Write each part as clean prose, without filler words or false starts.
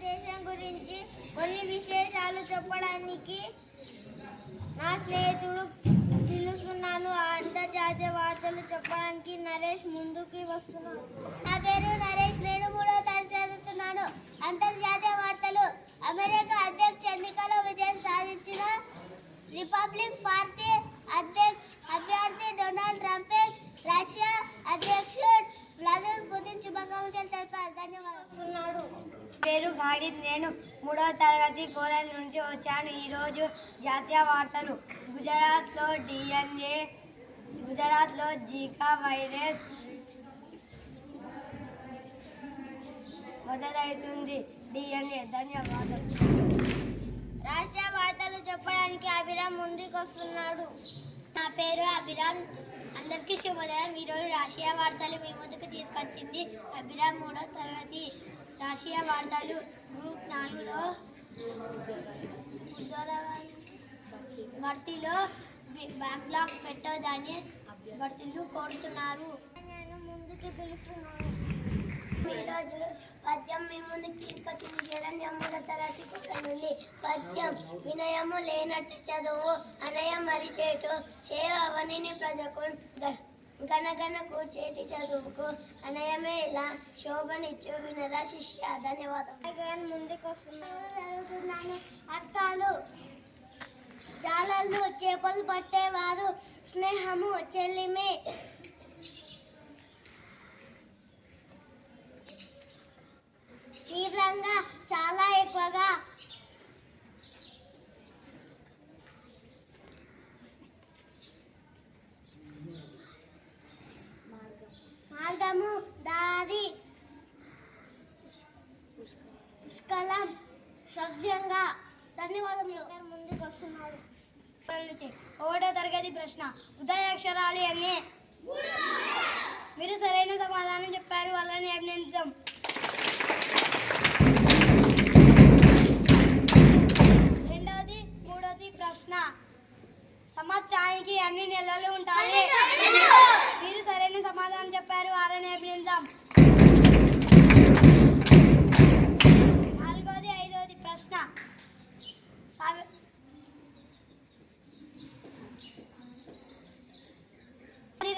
భారతదేశం గురించి కొన్ని విశేషాలు చెప్పడానికి నా స్నేహితుడు పిలుస్తున్నాను. అంతర్జాతీయ వార్తలు చెప్పడానికి నరేష్ ముందుకి వస్తున్నాను. నా పేరు నరేష్, నేను 3వ తరగతి చదువుతున్నాను. అంతర్జాతీయ వార్తలు. అమెరికా అధ్యక్ష ఎన్నికల్లో విజయం సాధించిన రిపబ్లిక్ పార్టీ అభ్యర్థి డొనాల్డ్ ట్రంప్ రష్యా అధ్యక్షుడు వ్లాదిమిర్ పుతిన్ శుభాకాంక్షలు తెలిపారు. ధన్యవాదాలు. పేరు గాడిద్, నేను 3వ తరగతి కోలన్ నుంచి వచ్చాను. ఈరోజు జాతీయ వార్తలు. గుజరాత్లో జికా వైరస్ మొదలవుతుంది. DNA. ధన్యవాదాలు. రాష్ట్రీయ వార్తలు చెప్పడానికి అభిరామ్ ముందుకు వస్తున్నాడు. నా పేరు అభిరామ్. అందరికీ శుభోదయం. ఈరోజు రాష్ట్రీయ వార్తలు మీ ముందుకు తీసుకొచ్చింది అభిరామ్. 3వ తరగతి. రాష్ట్రీయ వార్తలు. గ్రూప్ 4లో భర్తీలో బ్యాక్లాగ్ పెట్టదని భర్తీలు కోరుతున్నారు. నేను ముందుకు పిలుస్తున్నాను. ఈరోజు పద్యం మీ ముందుకు తీసుకొచ్చింది శరణ్యం. 3వ తరగతి నుండి పద్యం. వినయము లేనట్టు చదువు, అనయం మరిచేటు చేవనిని ప్రజకు గణగణకు చేతి చదువుకు అనయమే ఇలా శోభనిచ్చు వినరా శిష్య. ధన్యవాదాలు. ముందుకు వస్తున్నాను. అర్థాలు. జాలర్లు చేపలు పట్టేవారు, స్నేహము చెల్లిమే, తీవ్రంగా చాలా ఎక్కువగా, మార్గము దారి, పుష్కలం సవ్యంగా. ధన్యవాదములు. ముందుకు వస్తున్నాడు. 1వ తరగతి ప్రశ్న. ఉదయాక్షరాలు ఎన్ని? మీరు సరైన సమాధానం చెప్పారు, వాళ్ళని అభినందిద్దాం. రెండవది 3వది ప్రశ్న. సంవత్సరానికి ఎన్ని నెలలు ఉంటాయి? మీరు సరైన సమాధానం చెప్పారు, వాళ్ళని అభినందిద్దాం. 4వది 5వది ప్రశ్న.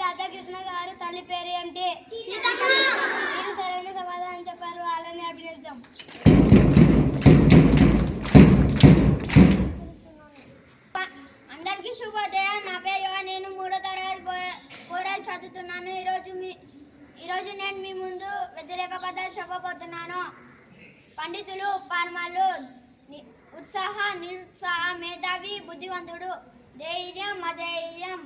రాధాకృష్ణ గారు తల్లి పేరు ఏమిటి? మీరు సరైన సమాధానం చెప్పారు, వాళ్ళని అభినందిద్దాం. అందరికీ శుభోదయం. నా పేరు యువ, నేను 3వ తరగతి కోరల్ చదువుతున్నాను. ఈరోజు నేను మీ ముందు వ్యతిరేక పదాలు చెప్పబోతున్నాను. పండితులు, పార్మాలు, ఉత్సాహ, నిరుత్సాహ, మేధావి, బుద్ధివంతుడు, ధైర్యం, అధైర్యం,